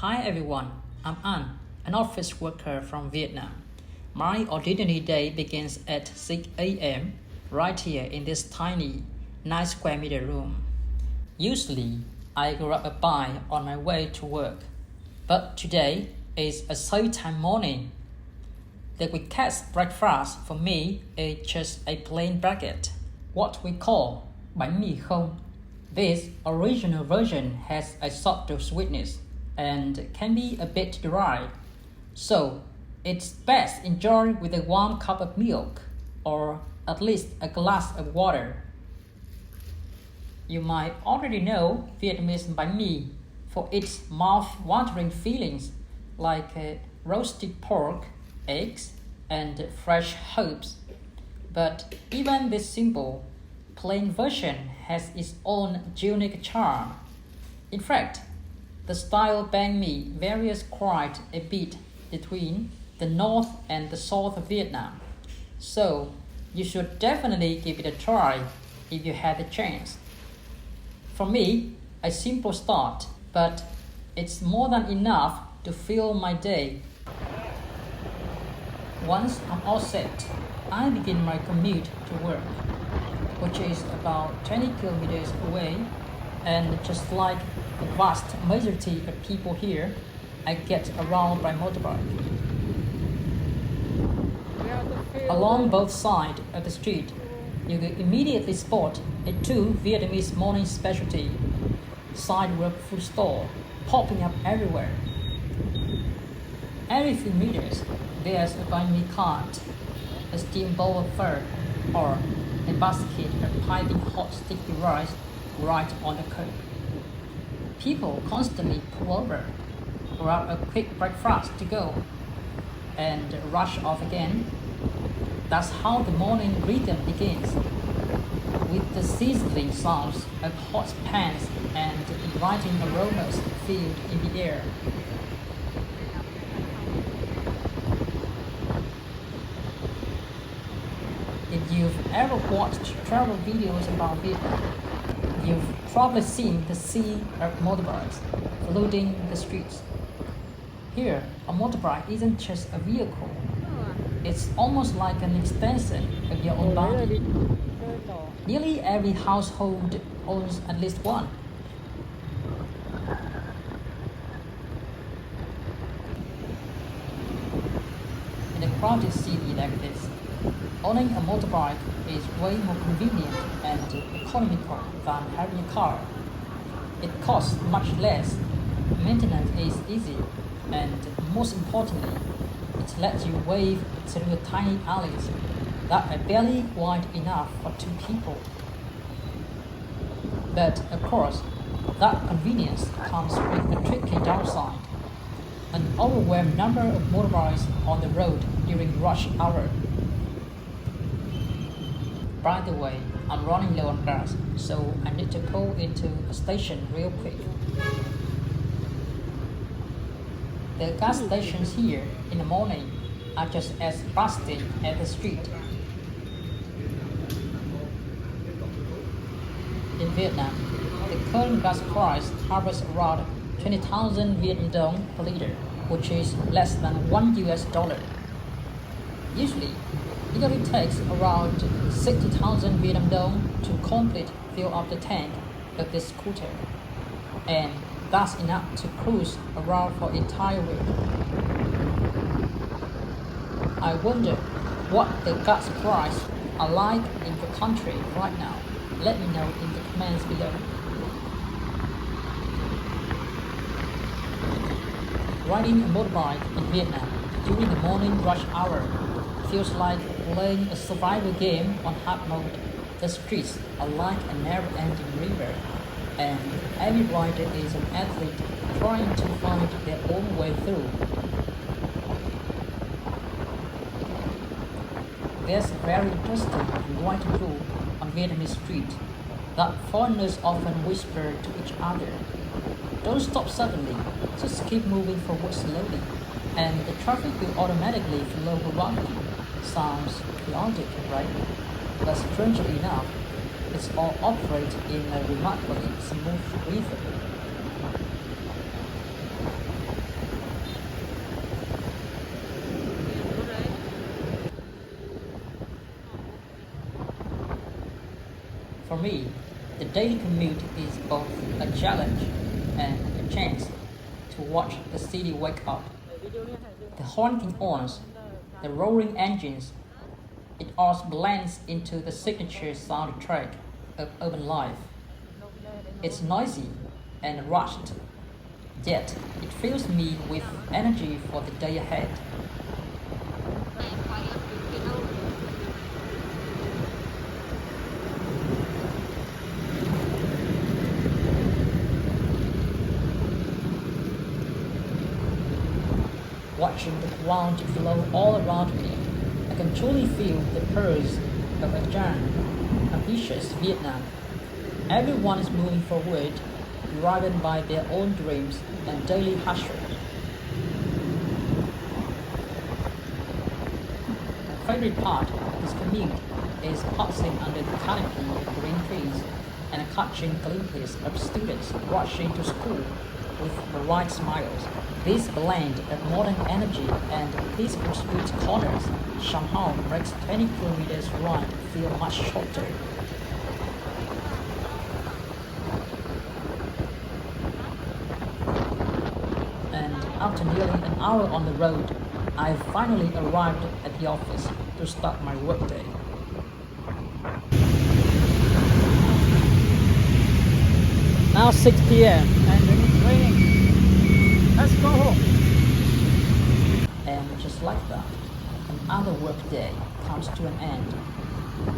Hi everyone, I'm An, an office worker from Vietnam. My ordinary day begins at 6 a.m. right here in this tiny 9 square meter room. Usually, I grab a bite on my way to work, but today is a showtime morning. The quickest breakfast for me is just a plain baguette, what we call bánh mì không. This original version has a subtle sweetness and can be a bit dry, so it's best enjoyed with a warm cup of milk or at least a glass of water. You might already know Vietnamese bánh mì for its mouth-watering fillings like roasted pork, eggs, and fresh herbs. But even this simple, plain version has its own unique charm. In fact, the style banh mi varies quite a bit between the north and the south of Vietnam, so you should definitely give it a try if you had the chance. For me, a simple start, but it's more than enough to fill my day. Once I'm all set, I begin my commute to work, which is about 20 kilometers away, and just like the vast majority of people here, I get around by motorbike. Along both sides of the street, you will immediately spot a two Vietnamese morning specialty sidewalk food store popping up everywhere. Every few meters, there's a banh mi cart, a steam bowl of pho, or a basket of piping hot sticky rice right on the curb. People constantly pull over, grab a quick breakfast to go, and rush off again. That's how the morning rhythm begins, with the sizzling sounds of hot pans and inviting aromas filled in the air. If you've ever watched travel videos about Vietnam, you've probably seen the sea of motorbikes flooding the streets. Here, a motorbike isn't just a vehicle. It's almost like an extension of your own body. Nearly every household owns at least one. In a crowded city like this, owning a motorbike is way more convenient and economical than having a car. It costs much less, maintenance is easy, and most importantly, it lets you wave through tiny alleys that are barely wide enough for two people. But of course, that convenience comes with a tricky downside: an overwhelming number of motorbikes on the road during rush hour. By the way, I'm running low on gas, so I need to pull into a station real quick. The gas stations here in the morning are just as bustling as the street. In Vietnam, the current gas price hovers around 20,000 Vietnam dong per liter, which is less than $1. Usually, it only takes around 60,000 Vietnam dong to complete fill up the tank of this scooter, and that's enough to cruise around for the entire week. I wonder what the gas prices are like in the country right now. Let me know in the comments below. Riding a motorbike in Vietnam during the morning rush hour feels like playing a survival game on hard mode. The streets are like a never-ending river, and every rider is an athlete trying to find their own way through. There's a very interesting writing rule on Vietnamese street that foreigners often whisper to each other. Don't stop suddenly, just keep moving forward slowly, and the traffic will automatically flow around you. Sounds chaotic, right? But strangely enough, it's all operated in a remarkably smooth rhythm. For me, the daily commute is both a challenge and a chance to watch the city wake up. The honking horns, the roaring engines, it all blends into the signature soundtrack of urban life. It's noisy and rushed, yet it fills me with energy for the day ahead. Watching the ground flow all around me, I can truly feel the pulse of a young, ambitious Vietnam. Everyone is moving forward, driven by their own dreams and daily hustle. My favorite part of this commute is passing under the canopy of green trees and catching glimpses of students rushing to school with bright smiles. This blend of modern energy and peaceful street corners somehow makes 20 kilometers ride feel much shorter. And after nearly an hour on the road, I finally arrived at the office to start my workday. Now 6 p.m. and it's raining. Let's go home. And just like that, another workday comes to an end.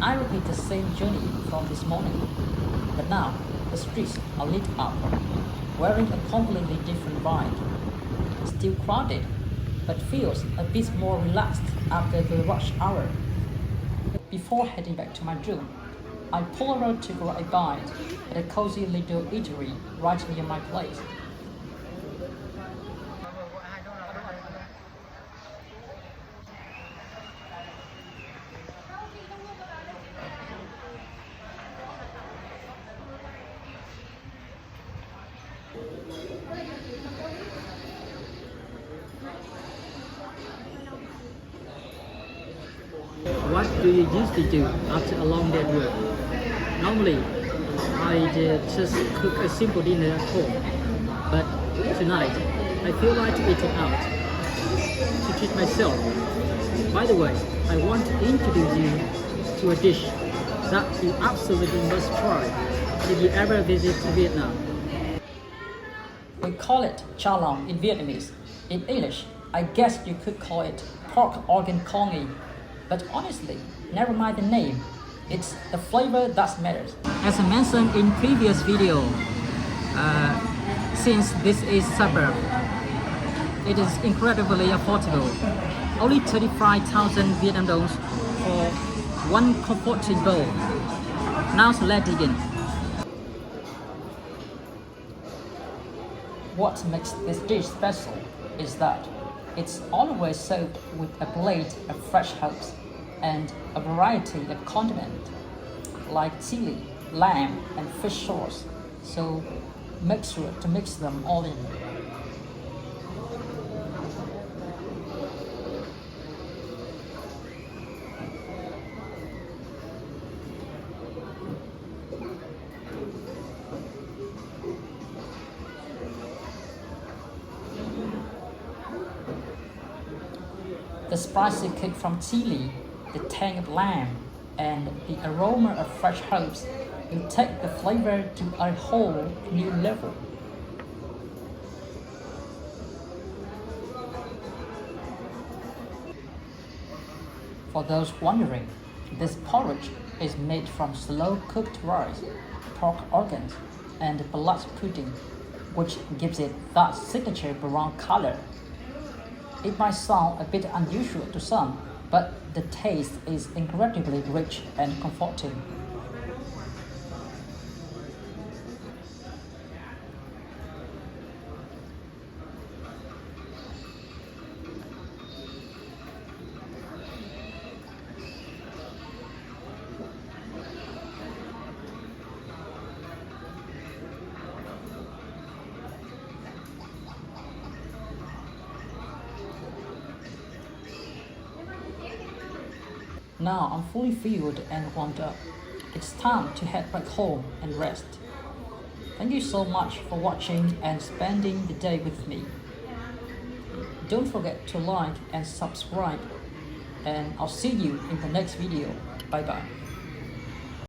I repeat the same journey from this morning, but now the streets are lit up, wearing a completely different vibe. Still crowded, but feels a bit more relaxed after the rush hour. Before heading back to my room, I pull around to grab a bite at a cozy little eatery right near my place. What do you usually do after a long day at work? Normally, I just cook a simple dinner at home, but tonight I feel like eating out to treat myself. By the way, I want to introduce you to a dish that you absolutely must try if you ever visit Vietnam. We call it cha long in Vietnamese. In English, I guess you could call it pork organ congy. But honestly, never mind the name. It's the flavor that matters. As I mentioned in previous video, since this is suburb, it is incredibly affordable. Only 35,000 Vietnam dollars for one comforting bowl. Now let's dig in. What makes this dish special is that it's always served with a plate of fresh herbs and a variety of condiments like chili, lamb, and fish sauce. So make sure to mix them all in. The spicy kick from chili, the tang of lamb, and the aroma of fresh herbs will take the flavor to a whole new level. For those wondering, this porridge is made from slow-cooked rice, pork organs, and blood pudding, which gives it that signature brown color. It might sound a bit unusual to some, but the taste is incredibly rich and comforting. Now I'm fully filled and warmed up. It's time to head back home and rest. Thank you so much for watching and spending the day with me. Don't forget to like and subscribe, and I'll see you in the next video. Bye bye.